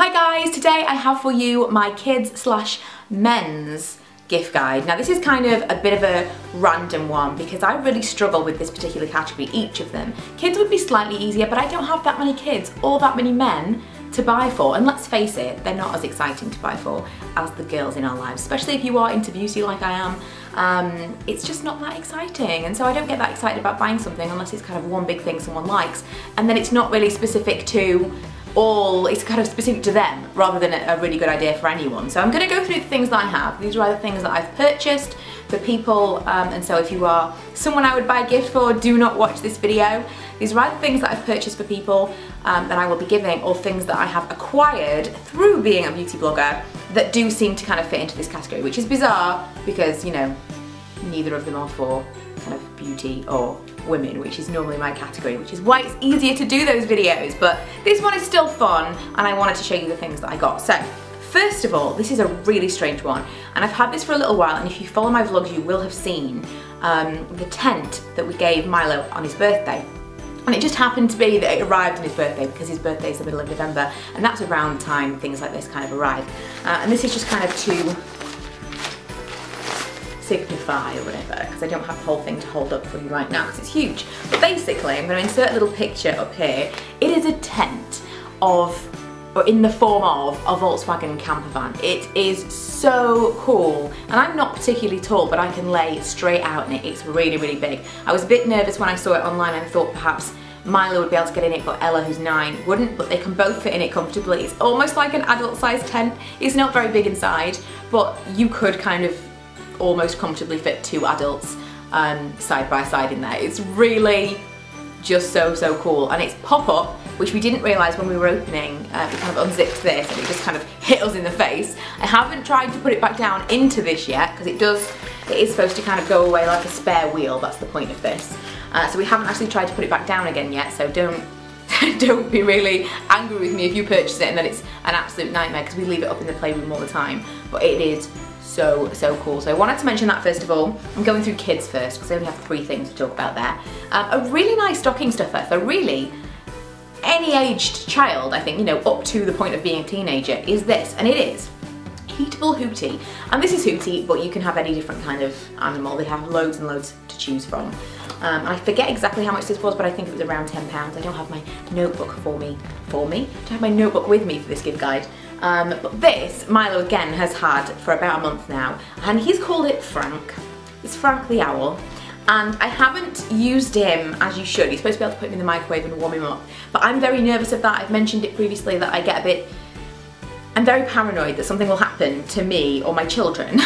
Hi guys, today I have for you my kids/men's gift guide. Now this is kind of a bit of a random one because I really struggle with this particular category, each of them. Kids would be slightly easier, but I don't have that many kids or that many men to buy for, and let's face it, they're not as exciting to buy for as the girls in our lives, especially if you are into beauty like I am. It's just not that exciting, and so I don't get that excited about buying something unless it's kind of one big thing someone likes, and then it's not really specific to it's kind of specific to them rather than a really good idea for anyone. So I'm going to go through the things that I have. These are either things that I've purchased for people, and so if you are someone I would buy a gift for, do not watch this video. These are either things that I've purchased for people that I will be giving, or things that I have acquired through being a beauty blogger that do seem to kind of fit into this category, which is bizarre because, you know, neither of them are for kind of beauty or women, which is normally my category, which is why it's easier to do those videos, but this one is still fun and I wanted to show you the things that I got. So first of all, this is a really strange one, and I've had this for a little while, and if you follow my vlogs you will have seen the tent that we gave Milo on his birthday. And it just happened to be that it arrived on his birthday because his birthday is the middle of November, and that's around the time things like this kind of arrive. And this is just kind of to signify or whatever, because I don't have the whole thing to hold up for you right now because it's huge. But basically, I'm going to insert a little picture up here. It is a tent or in the form of a Volkswagen camper van. It is so cool, and I'm not particularly tall, but I can lay straight out in it. It's really, really big. I was a bit nervous when I saw it online, and I thought perhaps Milo would be able to get in it, but Ella, who's 9, wouldn't, but they can both fit in it comfortably. It's almost like an adult-sized tent. It's not very big inside, but you could kind of almost comfortably fit 2 adults side by side in there. It's really just so cool, and it's pop-up, which we didn't realise when we were opening. We kind of unzipped this and it just kind of hit us in the face. I haven't tried to put it back down into this yet because it is supposed to kind of go away like a spare wheel. That's the point of this. So we haven't actually tried to put it back down again yet, so don't be really angry with me if you purchase it and then it's an absolute nightmare, because we leave it up in the playroom all the time. But it is so cool. So I wanted to mention that first of all. I'm going through kids first because I only have 3 things to talk about there. A really nice stocking stuffer for really any aged child, I think, you know, up to the point of being a teenager, is this, and it is Microwavable Hooty. And this is Hooty, but you can have any different kind of animal. They have loads and loads to choose from. I forget exactly how much this was, but I think it was around £10. I don't have my notebook I don't have my notebook with me for this gift guide. But this, Milo again has had for about a month now, and he's called it Frank. It's Frank the Owl. And I haven't used him as you should. You're supposed to be able to put him in the microwave and warm him up. But I'm very nervous of that. I've mentioned it previously that I'm very paranoid that something will happen to me or my children.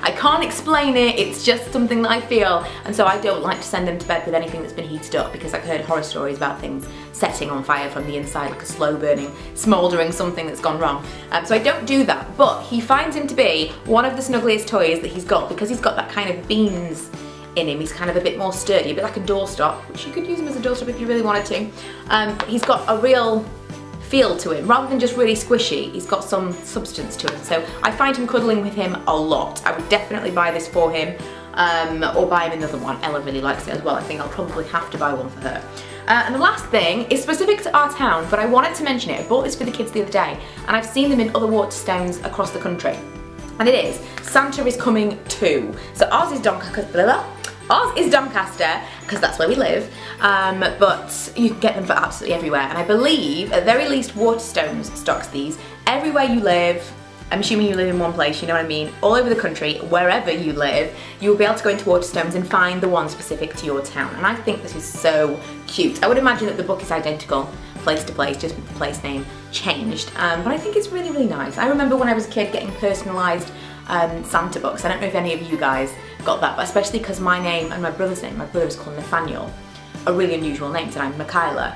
I can't explain it, it's just something that I feel, and so I don't like to send them to bed with anything that's been heated up, because I've heard horror stories about things setting on fire from the inside, like a slow burning, smouldering something that's gone wrong. So I don't do that, but he finds him to be one of the snuggliest toys that he's got, because he's got that kind of beams in him. He's kind of a bit more sturdy, a bit like a doorstop, which you could use him as a doorstop if you really wanted to. He's got a real feel to him, rather than just really squishy. He's got some substance to him, so I find him cuddling with him a lot. I would definitely buy this for him, or buy him another one. Ella really likes it as well. I think I'll probably have to buy one for her. And the last thing is specific to our town, but I wanted to mention it. I bought this for the kids the other day, and I've seen them in other Waterstones across the country. And it is Santa is coming too. So ours is Doncaster, because that's where we live, but you can get them for absolutely everywhere, and I believe at very least Waterstones stocks these. Everywhere you live, I'm assuming you live in one place, you know what I mean, all over the country, wherever you live, you'll be able to go into Waterstones and find the one specific to your town, and I think this is so cute. I would imagine that the book is identical place to place, just with the place name changed, but I think it's really nice. I remember when I was a kid getting personalised Santa books. I don't know if any of you guys got that, but especially because my name and my brother's name, my brother is called Nathaniel, are really unusual names, and I'm Michaela.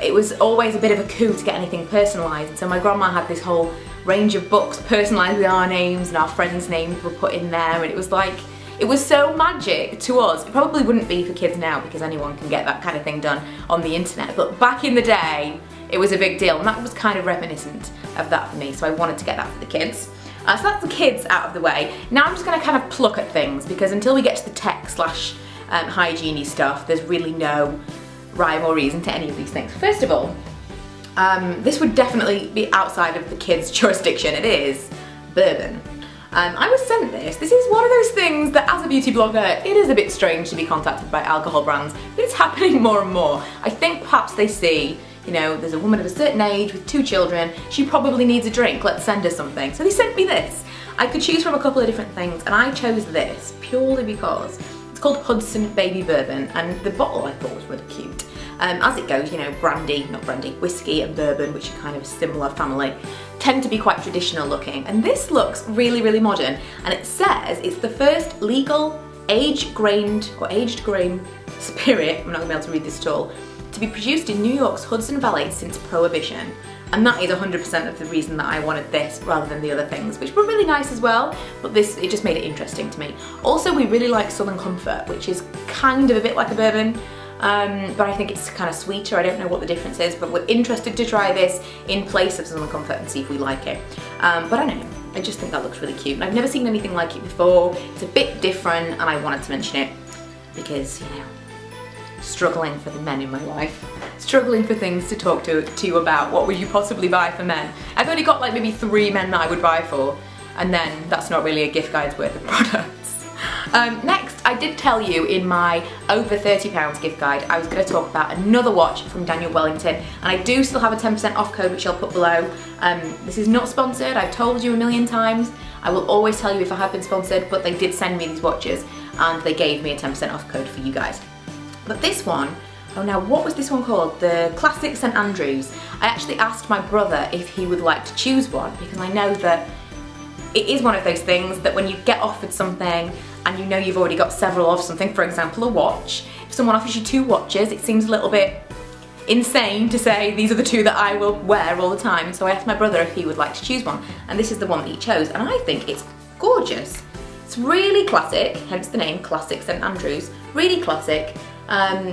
It was always a bit of a coup to get anything personalised, and so my grandma had this whole range of books personalised with our names, and our friends' names were put in there, and it was like, it was so magic to us. It probably wouldn't be for kids now because anyone can get that kind of thing done on the internet, but back in the day it was a big deal, and that was kind of reminiscent of that for me, so I wanted to get that for the kids. So that's the kids out of the way. Now I'm just going to kind of pluck at things, because until we get to the tech/hygiene stuff, there's really no rhyme or reason to any of these things. First of all, This would definitely be outside of the kids' jurisdiction. It is Bourbon. I was sent this. This is one of those things that as a beauty blogger, it is a bit strange to be contacted by alcohol brands, but it's happening more and more. I think perhaps they see, you know, there's a woman of a certain age with 2 children, she probably needs a drink, let's send her something. So they sent me this. I could choose from a couple of different things, and I chose this purely because it's called Hudson Baby Bourbon, and the bottle I thought was really cute. As it goes, you know, whiskey and bourbon, which are kind of a similar family, tend to be quite traditional looking. And this looks really, really modern. And it says it's the first legal aged grain spirit, I'm not gonna be able to read this at all, to be produced in New York's Hudson Valley since Prohibition. And that is 100% of the reason that I wanted this rather than the other things, which were really nice as well, but this, it just made it interesting to me. Also, we really like Southern Comfort, which is kind of a bit like a bourbon, but I think it's kind of sweeter. I don't know what the difference is, but we're interested to try this in place of Southern Comfort and see if we like it. But I don't know, I just think that looks really cute. And I've never seen anything like it before. It's a bit different, and I wanted to mention it because, you know, struggling for the men in my life. Struggling for things to talk to you about. What would you possibly buy for men? I've only got like maybe 3 men that I would buy for, and then that's not really a gift guide's worth of products. Next, I did tell you in my over £30 gift guide I was going to talk about another watch from Daniel Wellington, and I do still have a 10% off code which I'll put below. This is not sponsored, I've told you a million times. I will always tell you if I have been sponsored, but they did send me these watches and they gave me a 10% off code for you guys. But this one, oh now what was this one called? The Classic St Andrews. I actually asked my brother if he would like to choose one because I know that it is one of those things that when you get offered something and you know you've already got several of something, for example a watch, if someone offers you 2 watches it seems a little bit insane to say these are the 2 that I will wear all the time. So I asked my brother if he would like to choose one, and this is the one that he chose, and I think it's gorgeous. It's really classic, hence the name Classic St Andrews, really classic.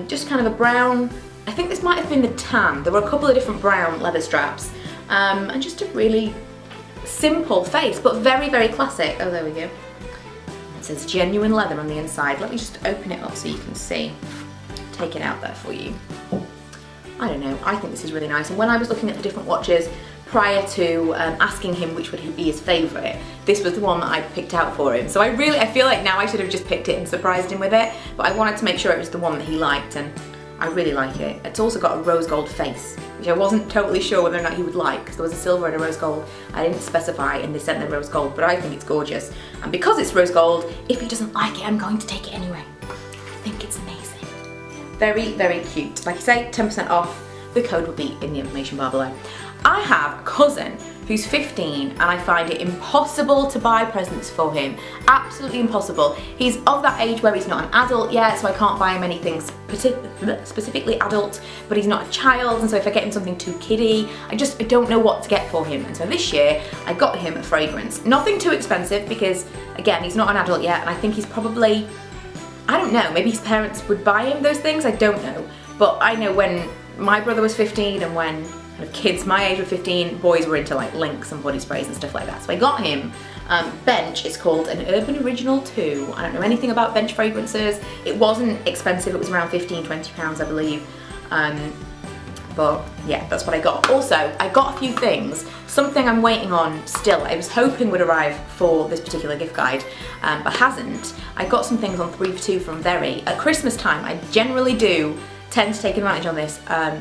Just kind of a brown, I think this might have been the tan, there were a couple of different brown leather straps, and just a really simple face, but very, very classic. Oh, there we go. It says genuine leather on the inside. Let me just open it up so you can see. Take it out there for you. I don't know, I think this is really nice, and when I was looking at the different watches prior to asking him which would be his favourite, this was the one that I picked out for him. So I feel like now I should have just picked it and surprised him with it, but I wanted to make sure it was the one that he liked, and I really like it. It's also got a rose gold face, which I wasn't totally sure whether or not he would like, because there was a silver and a rose gold. I didn't specify and they sent the rose gold, but I think it's gorgeous. And because it's rose gold, if he doesn't like it, I'm going to take it anyway. I think it's amazing. Very, very cute. Like I say, 10% off. The code will be in the information bar below. I have a cousin who's 15 and I find it impossible to buy presents for him. Absolutely impossible. He's of that age where he's not an adult yet, so I can't buy him anything specifically adult, but he's not a child, and so if I get him something too kiddie, I don't know what to get for him. And so this year I got him a fragrance. Nothing too expensive because, again, he's not an adult yet, and I think he's probably, I don't know, maybe his parents would buy him those things, I don't know. But I know when my brother was 15 and when kind of kids my age were 15, boys were into like Lynx and body sprays and stuff like that. So I got him Bench. It's called an Urban Original 2. I don't know anything about Bench fragrances. It wasn't expensive, it was around 15, 20 pounds I believe. But yeah, that's what I got. Also, I got a few things, something I'm waiting on still. I was hoping would arrive for this particular gift guide, but hasn't. I got some things on 3 for 2 from Very. At Christmas time, I generally do tend to take advantage on this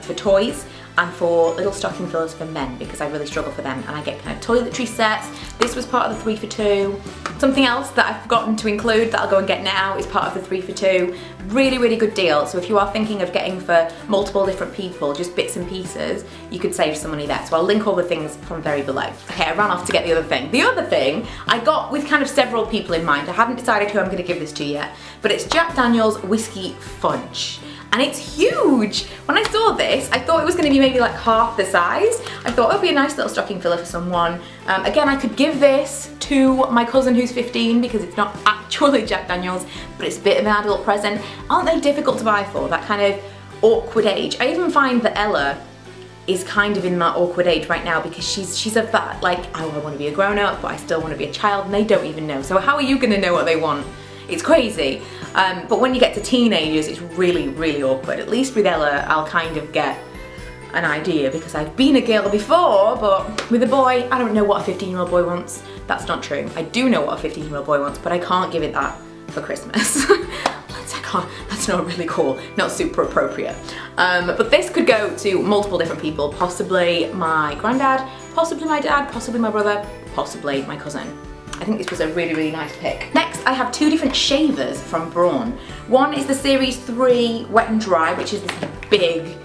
for toys and for little stocking fillers for men because I really struggle for them, and I get kind of toiletry sets. This was part of the 3 for 2. Something else that I've forgotten to include that I'll go and get now is part of the 3 for 2. Really, really good deal. So if you are thinking of getting for multiple different people, just bits and pieces, you could save some money there. So I'll link all the things from Very below. Okay, I ran off to get the other thing. The other thing I got with kind of several people in mind. I haven't decided who I'm going to give this to yet, but it's Jack Daniel's Whiskey Fudge. And it's huge. When I saw this, I thought it was going to be maybe like half the size. I thought it would be a nice little stocking filler for someone. Again, I could give this to my cousin who's 15 because it's not actually Jack Daniel's, but it's a bit of an adult present. Aren't they difficult to buy for, that kind of awkward age? I even find that Ella is kind of in that awkward age right now because she's of that, like, oh, I want to be a grown-up, but I still want to be a child, and they don't even know. So how are you going to know what they want? It's crazy. But when you get to teenagers, it's really, really awkward. At least with Ella, I'll kind of get an idea because I've been a girl before, but with a boy, I don't know what a 15-year-old boy wants. That's not true. I do know what a 15-year-old boy wants, but I can't give it that for Christmas. That's not really cool, not super appropriate. But this could go to multiple different people, possibly my granddad, possibly my dad, possibly my brother, possibly my cousin. I think this was a really, really nice pick. Next, I have two different shavers from Braun. One is the Series 3 Wet and Dry, which is this big,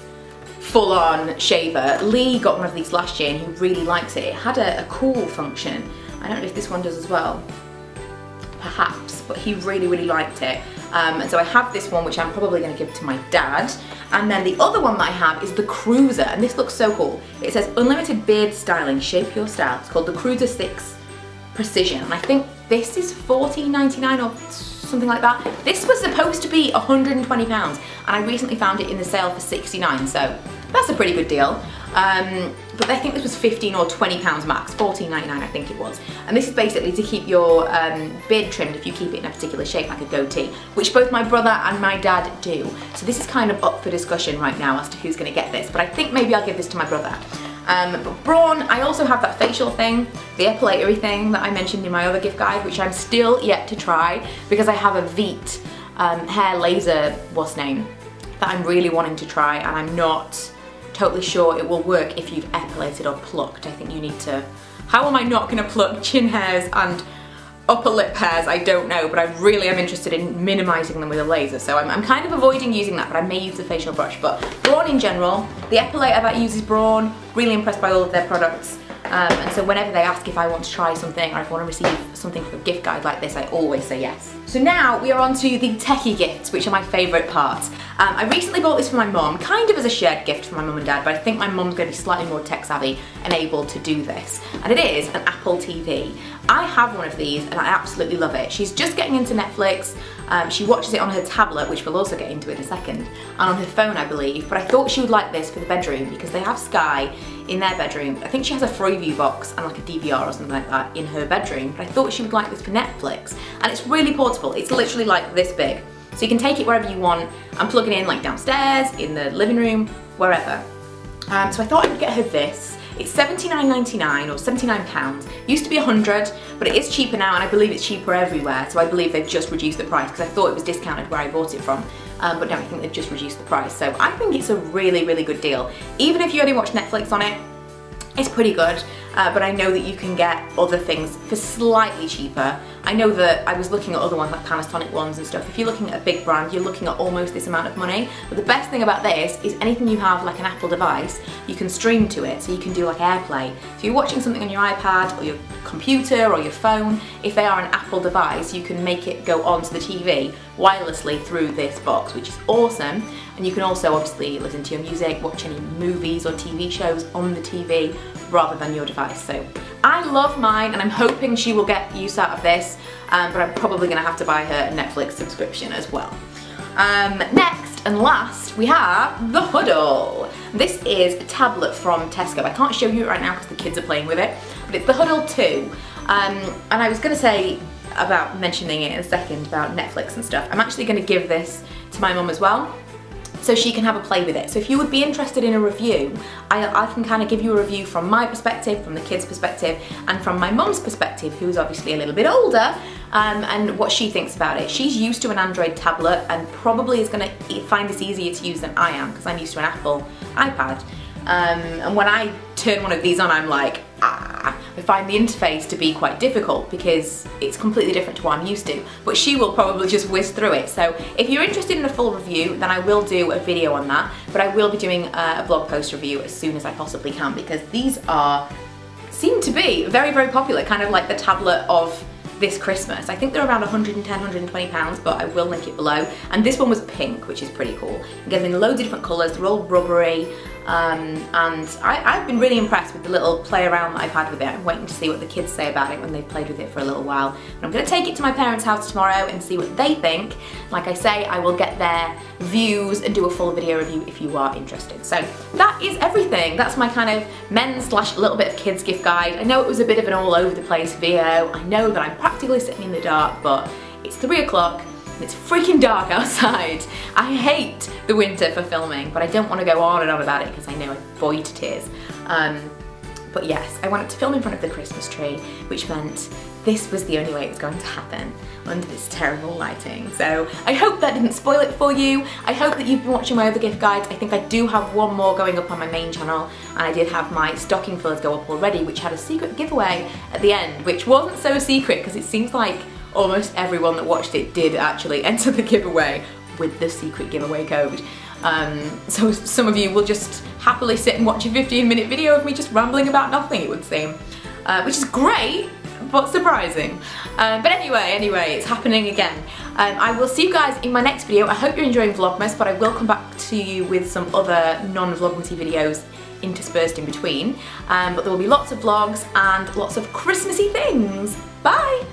full-on shaver. Lee got one of these last year and he really likes it. It had a cool function. I don't know if this one does as well. Perhaps, but he really, really liked it. And so I have this one, which I'm probably going to give to my dad. And then the other one that I have is the Cruzer, and this looks so cool. It says unlimited beard styling, shape your style. It's called the Cruzer 6 Precision, and I think this is $14.99 or something like that. This was supposed to be £120, and I recently found it in the sale for $69, so that's a pretty good deal. But I think this was 15 or 20 pounds max, $14.99 I think it was. And this is basically to keep your beard trimmed if you keep it in a particular shape, like a goatee, which both my brother and my dad do. So this is kind of up for discussion right now as to who's going to get this, but I think maybe I'll give this to my brother. But Braun, I also have that facial thing, the epilatory thing that I mentioned in my other gift guide, which I'm still yet to try because I have a Veet hair laser, what's name, that I'm really wanting to try, and I'm not totally sure it will work if you've epilated or plucked. I think you need to, how am I not going to pluck chin hairs and upper lip hairs? I don't know, but I really am interested in minimising them with a laser, so I'm kind of avoiding using that, but I may use the facial brush. But Braun in general, the epilator that uses Braun, really impressed by all of their products. And so whenever they ask if I want to try something or if I want to receive something for a gift guide like this, I always say yes. So now we are on to the techie gifts, which are my favourite parts. I recently bought this for my mum, kind of as a shared gift for my mum and dad, but I think my mum's going to be slightly more tech savvy and able to do this. And it is an Apple TV. I have one of these and I absolutely love it. She's just getting into Netflix. She watches it on her tablet, which we'll also get into in a second, and on her phone I believe, but I thought she would like this for the bedroom because they have Sky in their bedroom. I think she has a Freeview box and like a DVR or something like that in her bedroom, but I thought she would like this for Netflix. And it's really portable. It's literally like this big. So you can take it wherever you want and plug it in, like downstairs, in the living room, wherever. So I thought I would get her this. It's $79.99 or £79. Used to be $100, but it is cheaper now, and I believe it's cheaper everywhere. So I believe they've just reduced the price because I thought it was discounted where I bought it from. But no, I think they've just reduced the price. So I think it's a really, really good deal. Even if you only watch Netflix on it, it's pretty good. But I know that you can get other things for slightly cheaper. I know that I was looking at other ones like Panasonic ones and stuff. If you're looking at a big brand, you're looking at almost this amount of money. But the best thing about this is anything you have like an Apple device, you can stream to it. So you can do like AirPlay. So you're watching something on your iPad or your computer or your phone. If they are an Apple device, you can make it go onto the TV wirelessly through this box, which is awesome. And you can also obviously listen to your music, watch any movies or TV shows on the TV rather than your device. So I love mine and I'm hoping she will get use out of this, but I'm probably going to have to buy her a Netflix subscription as well. Next and last we have the Hudl. This is a tablet from Tesco. I can't show you it right now because the kids are playing with it, but it's the Hudl 2. And I was going to say about mentioning it in a second about Netflix and stuff. I'm actually going to give this to my mum as well, so she can have a play with it. So if you would be interested in a review, I can kind of give you a review from my perspective, from the kids' perspective, and from my mum's perspective, who's obviously a little bit older, and what she thinks about it. She's used to an Android tablet and probably is going to find this easier to use than I am because I'm used to an Apple iPad. And when I turn one of these on, I'm like, I find the interface to be quite difficult because it's completely different to what I'm used to, but she will probably just whiz through it. So if you're interested in a full review, then I will do a video on that, but I will be doing a blog post review as soon as I possibly can because these seem to be very, very popular, kind of like the tablet of this Christmas. I think they're around £110, £120, but I will link it below. And this one was pink, which is pretty cool. It gives me loads of different colours, they're all rubbery, and I've been really impressed with the little play around that I've had with it. I'm waiting to see what the kids say about it when they've played with it for a little while. And I'm going to take it to my parents' house tomorrow and see what they think. Like I say, I will get their views and do a full video review if you are interested. So that is everything. That's my kind of men's / little bit of kids gift guide. I know it was a bit of an all over the place video. I know that I'm practically sitting in the dark, but it's 3 o'clock. and it's freaking dark outside. I hate the winter for filming, but I don't want to go on and on about it because I know I bore you to tears. But yes, I wanted to film in front of the Christmas tree, which meant this was the only way it was going to happen under this terrible lighting. So I hope that didn't spoil it for you. I hope that you've been watching my other gift guides. I think I do have one more going up on my main channel, and I did have my stocking fillers go up already, which had a secret giveaway at the end, which wasn't so secret because it seems like almost everyone that watched it did actually enter the giveaway with the secret giveaway code. So some of you will just happily sit and watch a 15-minute video of me just rambling about nothing, it would seem, which is great, but surprising. But anyway, it's happening again. I will see you guys in my next video. I hope you're enjoying Vlogmas, but I will come back to you with some other non-Vlogmasy videos interspersed in between. But there will be lots of vlogs and lots of Christmassy things. Bye!